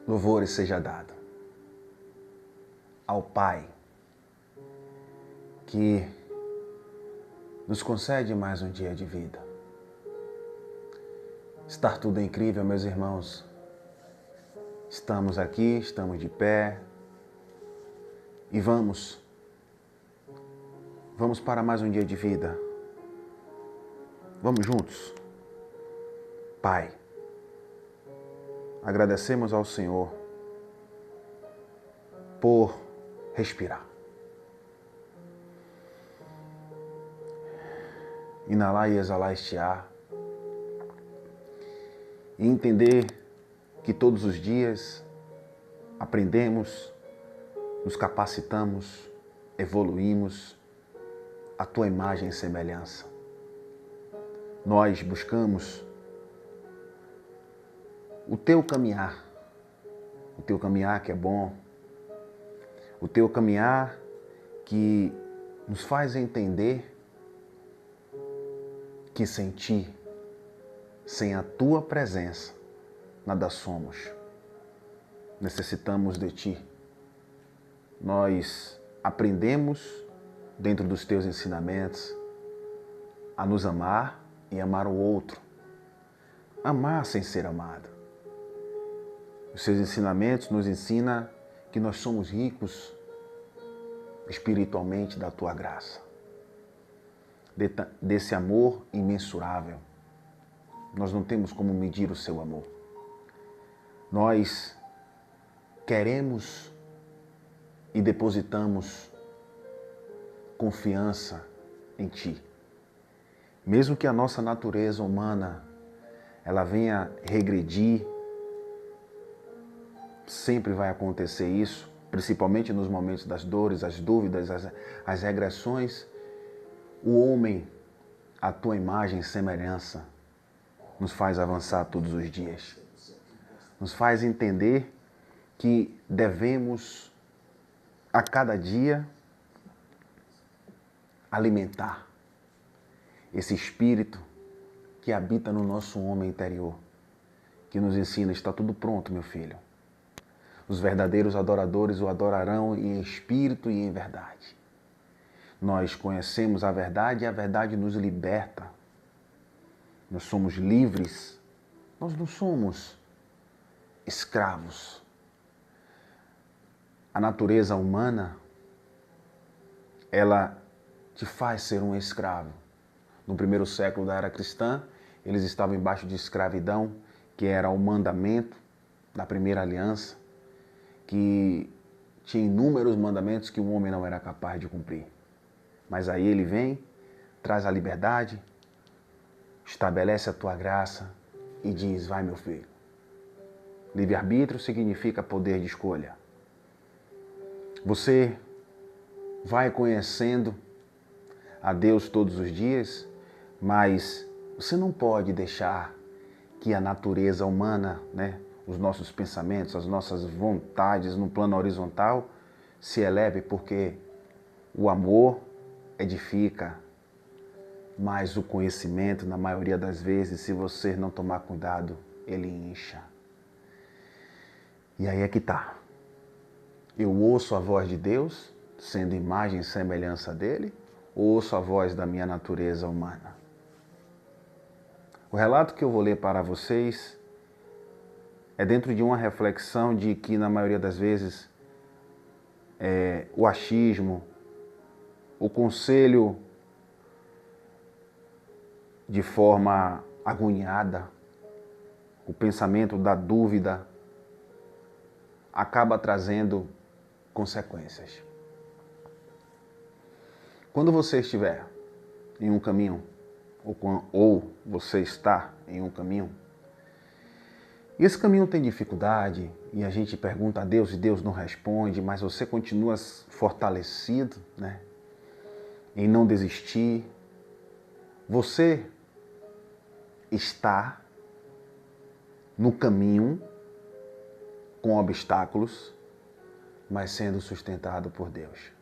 Louvores seja dado ao Pai que nos concede mais um dia de vida. Estar tudo incrível, meus irmãos. Estamos aqui, estamos de pé e vamos para mais um dia de vida. Vamos juntos. Pai, agradecemos ao Senhor por respirar. Inalar e exalar este ar. E entender que todos os dias aprendemos, nos capacitamos, evoluímos a tua imagem e semelhança. Nós buscamos o teu caminhar que é bom, o teu caminhar que nos faz entender que sem ti, sem a tua presença, nada somos. Necessitamos de ti. Nós aprendemos, dentro dos teus ensinamentos, a nos amar e amar o outro. Amar sem ser amado. Os seus ensinamentos nos ensinam que nós somos ricos espiritualmente da tua graça. Desse amor imensurável. Nós não temos como medir o seu amor. Nós queremos e depositamos confiança em ti. Mesmo que a nossa natureza humana ela venha regredir, sempre vai acontecer isso, principalmente nos momentos das dores, as dúvidas, as regressões. O homem, a tua imagem e semelhança, nos faz avançar todos os dias. Nos faz entender que devemos, a cada dia, alimentar esse espírito que habita no nosso homem interior, que nos ensina, está tudo pronto, meu filho. Os verdadeiros adoradores o adorarão em espírito e em verdade. Nós conhecemos a verdade e a verdade nos liberta. Nós somos livres. Nós não somos escravos. A natureza humana, ela te faz ser um escravo. No primeiro século da era cristã, eles estavam embaixo de escravidão, que era o mandamento da primeira aliança, que tinha inúmeros mandamentos que o homem não era capaz de cumprir. Mas aí ele vem, traz a liberdade, estabelece a tua graça e diz, vai meu filho. Livre-arbítrio significa poder de escolha. Você vai conhecendo a Deus todos os dias, mas você não pode deixar que a natureza humana, os nossos pensamentos, as nossas vontades no plano horizontal se eleve, porque o amor edifica, mas o conhecimento, na maioria das vezes, se você não tomar cuidado, ele incha. E aí é que tá. Eu ouço a voz de Deus, sendo imagem e semelhança dele, ou ouço a voz da minha natureza humana? O relato que eu vou ler para vocês é dentro de uma reflexão de que, na maioria das vezes, o achismo, o conselho de forma agoniada, o pensamento da dúvida, acaba trazendo consequências. Quando você estiver em um caminho, ou você está em um caminho, e esse caminho tem dificuldade, e a gente pergunta a Deus e Deus não responde, mas você continua fortalecido, em não desistir, você está no caminho com obstáculos, mas sendo sustentado por Deus.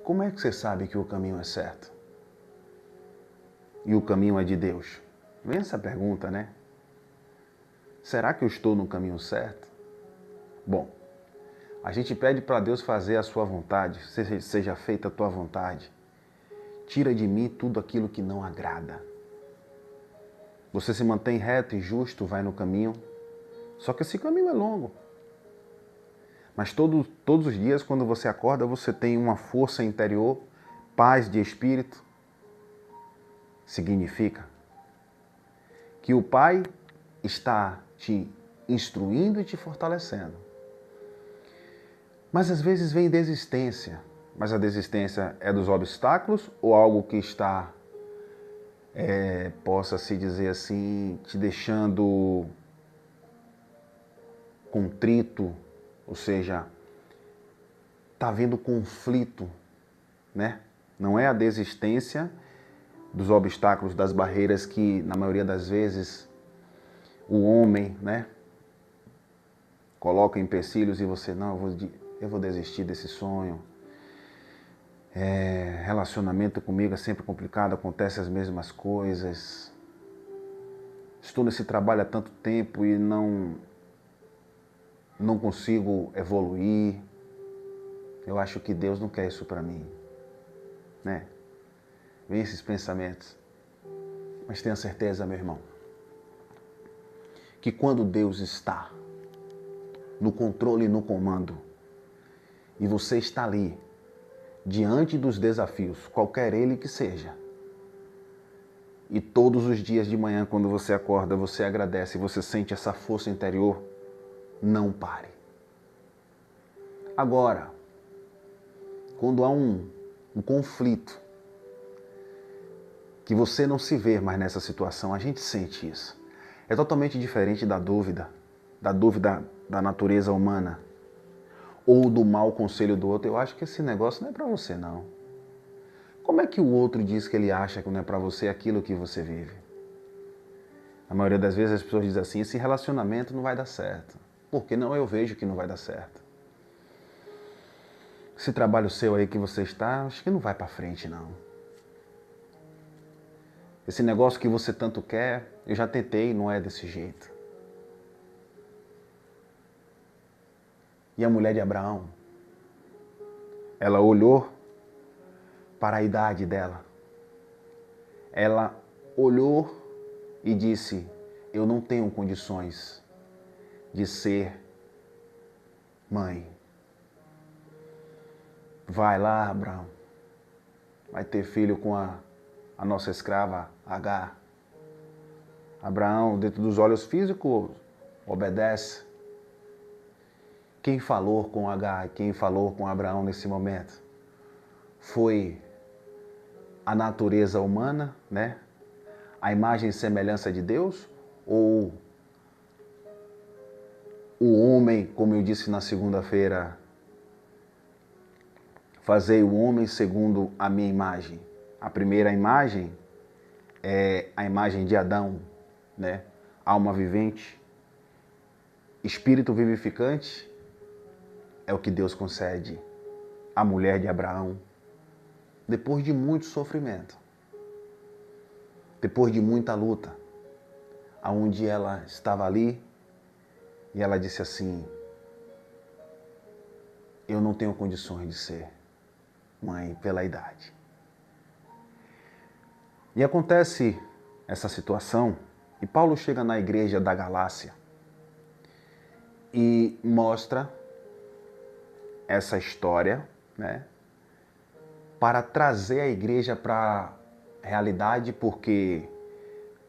Como é que você sabe que o caminho é certo? E o caminho é de Deus? Vem essa pergunta, Será que eu estou no caminho certo? Bom, a gente pede para Deus fazer a sua vontade, seja feita a tua vontade. Tira de mim tudo aquilo que não agrada. Você se mantém reto e justo, vai no caminho, só que esse caminho é longo. Mas todos os dias, quando você acorda, você tem uma força interior, paz de espírito. Significa que o Pai está te instruindo e te fortalecendo. Mas às vezes vem desistência. Mas a desistência é dos obstáculos ou algo que está, possa-se dizer assim, te deixando contrito, ou seja, está havendo conflito, né? Não é a desistência dos obstáculos, das barreiras que, na maioria das vezes, o homem, né, coloca empecilhos e você, não, eu vou desistir desse sonho. Relacionamento comigo é sempre complicado, acontecem as mesmas coisas. Estou nesse trabalho há tanto tempo e não consigo evoluir. Eu acho que Deus não quer isso para mim, né? Vem esses pensamentos. Mas tenha certeza, meu irmão, que quando Deus está no controle e no comando, e você está ali, diante dos desafios, qualquer ele que seja, e todos os dias de manhã, quando você acorda, você agradece, você sente essa força interior, não pare. Agora, quando há um conflito, que você não se vê mais nessa situação, a gente sente isso. É totalmente diferente da dúvida da natureza humana, ou do mau conselho do outro. Eu acho que esse negócio não é para você, não. Como é que o outro diz que ele acha que não é para você aquilo que você vive? A maioria das vezes as pessoas dizem assim, esse relacionamento não vai dar certo. Porque não, eu vejo que não vai dar certo. Esse trabalho seu aí que você está, acho que não vai para frente, não. Esse negócio que você tanto quer, eu já tentei, não é desse jeito. E a mulher de Abraão, ela olhou para a idade dela. Ela olhou e disse, eu não tenho condições de ser mãe. Vai lá, Abraão, vai ter filho com a nossa escrava Agar. Abraão, dentro dos olhos físicos, obedece. Quem falou com Agar, quem falou com Abraão nesse momento? Foi a natureza humana, né? A imagem e semelhança de Deus? Ou o homem, como eu disse na segunda-feira, fazei o homem segundo a minha imagem? A primeira imagem é a imagem de Adão, né? Alma vivente, espírito vivificante, é o que Deus concede à mulher de Abraão. Depois de muito sofrimento, depois de muita luta, aonde ela estava ali e ela disse assim, eu não tenho condições de ser mãe pela idade. E acontece essa situação e Paulo chega na igreja da Galácia e mostra essa história, né, para trazer a igreja para a realidade, porque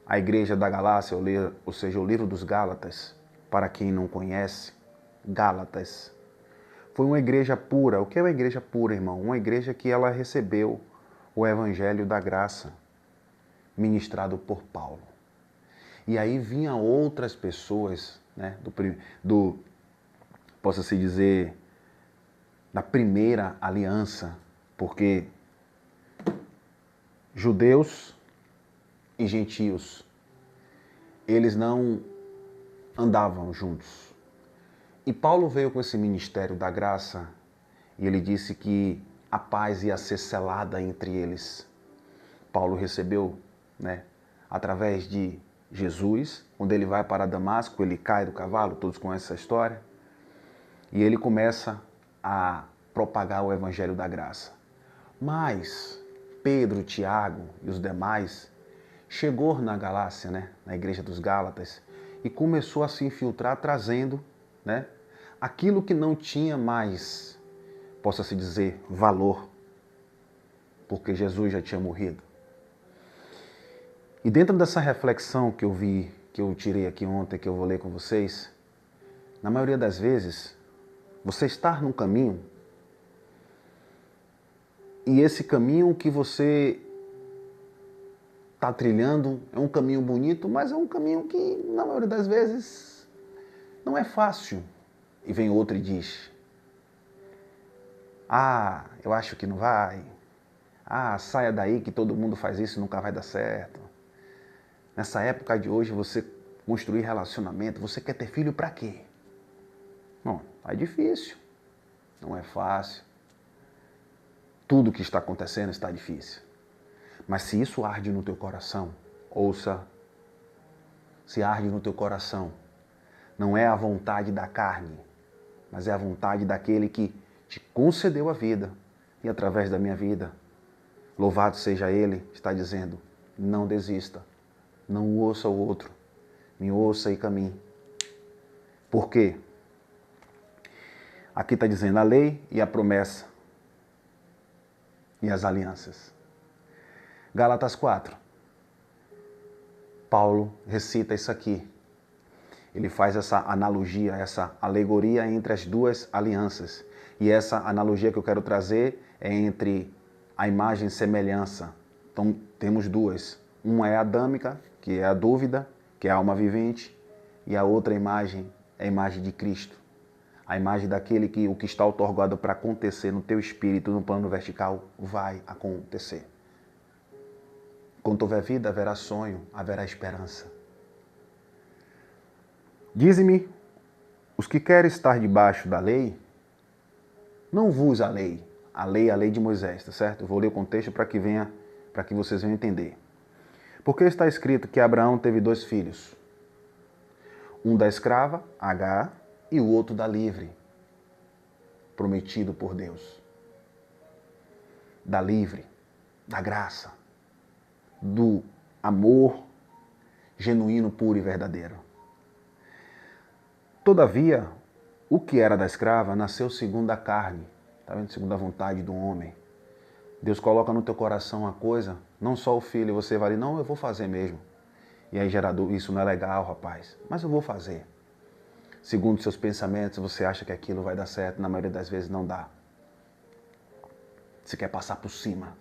a igreja da Galácia, ou seja, o livro dos Gálatas, para quem não conhece, Gálatas, foi uma igreja pura. O que é uma igreja pura, irmão? Uma igreja que ela recebeu o evangelho da graça, ministrado por Paulo. E aí vinham outras pessoas, né, possa-se dizer, da primeira aliança, porque judeus e gentios, eles não andavam juntos. E Paulo veio com esse ministério da graça e ele disse que a paz ia ser selada entre eles. Paulo recebeu, né, através de Jesus. Quando ele vai para Damasco, ele cai do cavalo, todos conhecem essa história. E ele começa a propagar o evangelho da graça. Mas Pedro, Tiago e os demais chegou na Galácia, né, na igreja dos Gálatas, e começou a se infiltrar trazendo, né, aquilo que não tinha mais, possa-se dizer, valor, porque Jesus já tinha morrido. E dentro dessa reflexão que eu vi, que eu tirei aqui ontem, que eu vou ler com vocês, na maioria das vezes, você está num caminho, e esse caminho que você está trilhando é um caminho bonito, mas é um caminho que, na maioria das vezes, não é fácil. E vem outro e diz: ah, eu acho que não vai. Ah, saia daí que todo mundo faz isso e nunca vai dar certo. Nessa época de hoje, você construir relacionamento, você quer ter filho para quê? Bom, é difícil, não é fácil. Tudo que está acontecendo está difícil. Mas se isso arde no teu coração, ouça, se arde no teu coração, não é a vontade da carne, mas é a vontade daquele que te concedeu a vida. E através da minha vida, louvado seja Ele, está dizendo, não desista, não ouça o outro, me ouça e caminhe. Por quê? Aqui está dizendo a lei e a promessa e as alianças. Gálatas 4. Paulo recita isso aqui. Ele faz essa analogia, essa alegoria entre as duas alianças. E essa analogia que eu quero trazer é entre a imagem e semelhança. Então, temos duas. Uma é adâmica, que é a dúvida, que é a alma vivente. E a outra imagem é a imagem de Cristo. A imagem daquele que o que está outorgado para acontecer no teu espírito, no plano vertical, vai acontecer. Quando houver vida, haverá sonho, haverá esperança. Dize-me, os que querem estar debaixo da lei, não vos a lei é a lei de Moisés, tá certo? Eu vou ler o contexto para que vocês venham entender. Porque está escrito que Abraão teve 2 filhos, um da escrava, Agar, e o outro da livre, prometido por Deus. Da livre, da graça, do amor genuíno, puro e verdadeiro. Todavia, o que era da escrava nasceu segundo a carne, tá vendo? Segundo a vontade do homem. Deus coloca no teu coração uma coisa, não só o filho, você vai ali, não, eu vou fazer mesmo. E aí, gerador, isso não é legal, rapaz, mas eu vou fazer. Segundo seus pensamentos, você acha que aquilo vai dar certo, na maioria das vezes não dá. Você quer passar por cima.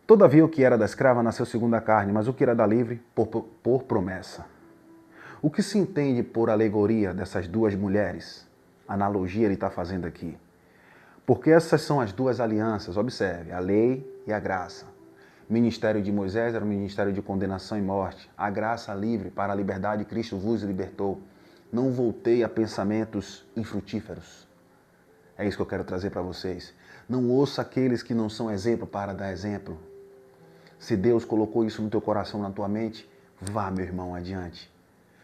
Todavia, o que era da escrava nasceu segundo a carne, mas o que era da livre, por promessa. O que se entende por alegoria dessas duas mulheres? Analogia ele está fazendo aqui. Porque essas são as duas alianças, observe, a lei e a graça. O ministério de Moisés era um ministério de condenação e morte. A graça livre para a liberdade, Cristo vos libertou. Não voltei a pensamentos infrutíferos. É isso que eu quero trazer para vocês. Não ouça aqueles que não são exemplo para dar exemplo. Se Deus colocou isso no teu coração, na tua mente, vá, meu irmão, adiante.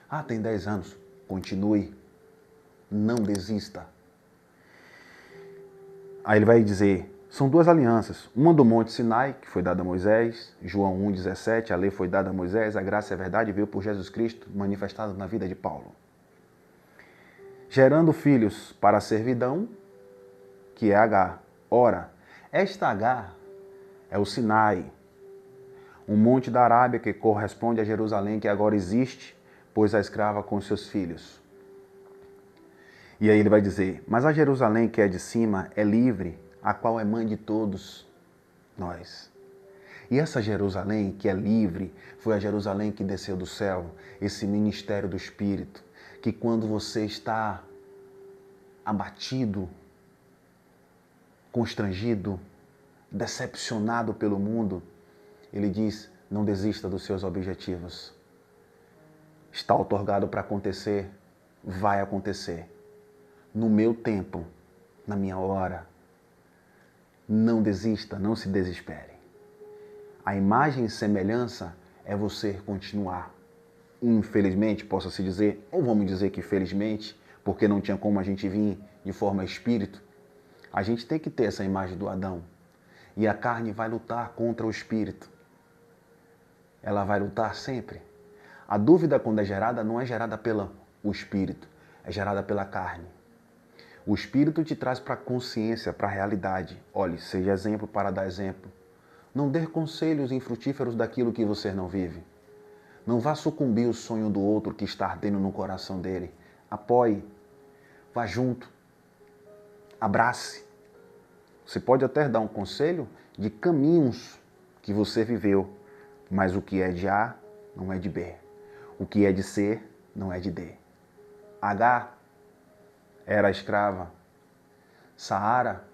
Ah, tem 10 anos. Continue. Não desista. Aí ele vai dizer, são duas alianças. Uma do Monte Sinai, que foi dada a Moisés, João 1,17, a lei foi dada a Moisés, a graça e a verdade veio por Jesus Cristo, manifestado na vida de Paulo. Gerando filhos para a servidão, que é Agar. Ora, esta Agar é o Sinai, um monte da Arábia que corresponde a Jerusalém, que agora existe, pois a escrava com seus filhos. E aí ele vai dizer, mas a Jerusalém que é de cima é livre, a qual é mãe de todos nós. E essa Jerusalém que é livre, foi a Jerusalém que desceu do céu, esse ministério do Espírito, que quando você está abatido, constrangido, decepcionado pelo mundo, ele diz, não desista dos seus objetivos. Está outorgado para acontecer, vai acontecer. No meu tempo, na minha hora. Não desista, não se desespere. A imagem e semelhança é você continuar. Infelizmente, possa-se dizer, ou vamos dizer que felizmente, porque não tinha como a gente vir de forma espírito, a gente tem que ter essa imagem do Adão. E a carne vai lutar contra o espírito. Ela vai lutar sempre. A dúvida, quando é gerada, não é gerada pelo espírito, é gerada pela carne. O espírito te traz para a consciência, para a realidade. Olhe, seja exemplo para dar exemplo. Não dê conselhos infrutíferos daquilo que você não vive. Não vá sucumbir ao sonho do outro que está ardendo no coração dele. Apoie. Vá junto. Abrace. Você pode até dar um conselho de caminhos que você viveu, mas o que é de A não é de B. O que é de C não é de D. H era escrava. Saara,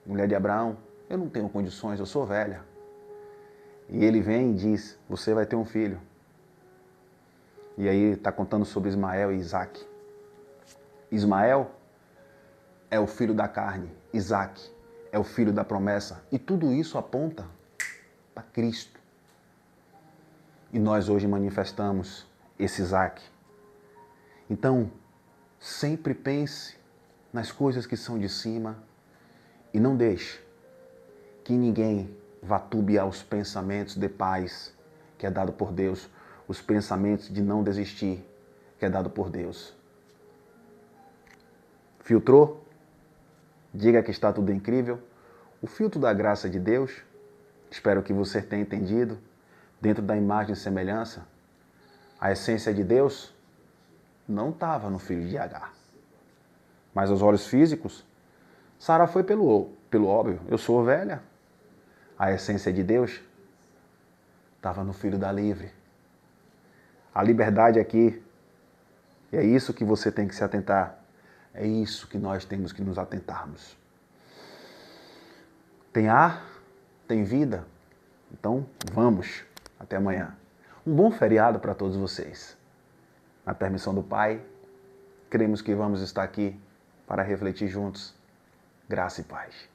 mulher de Abraão, eu não tenho condições, eu sou velha. E ele vem e diz, você vai ter um filho. E aí está contando sobre Ismael e Isaac. Ismael é o filho da carne, Isaac é o filho da promessa. E tudo isso aponta para Cristo. E nós hoje manifestamos esse Isaac. Então, sempre pense nas coisas que são de cima e não deixe que ninguém vá tubiar os pensamentos de paz que é dado por Deus, os pensamentos de não desistir que é dado por Deus. Filtrou? Diga que está tudo incrível. O filtro da graça de Deus, espero que você tenha entendido, dentro da imagem e semelhança, a essência de Deus não estava no filho de Agar. Mas aos olhos físicos, Sara foi pelo óbvio. Eu sou velha. A essência de Deus estava no filho da livre. A liberdade aqui, e é isso que você tem que se atentar. É isso que nós temos que nos atentarmos. Tem ar, tem vida. Então, vamos. Até amanhã. Um bom feriado para todos vocês. Na permissão do Pai, cremos que vamos estar aqui para refletir juntos. Graça e paz.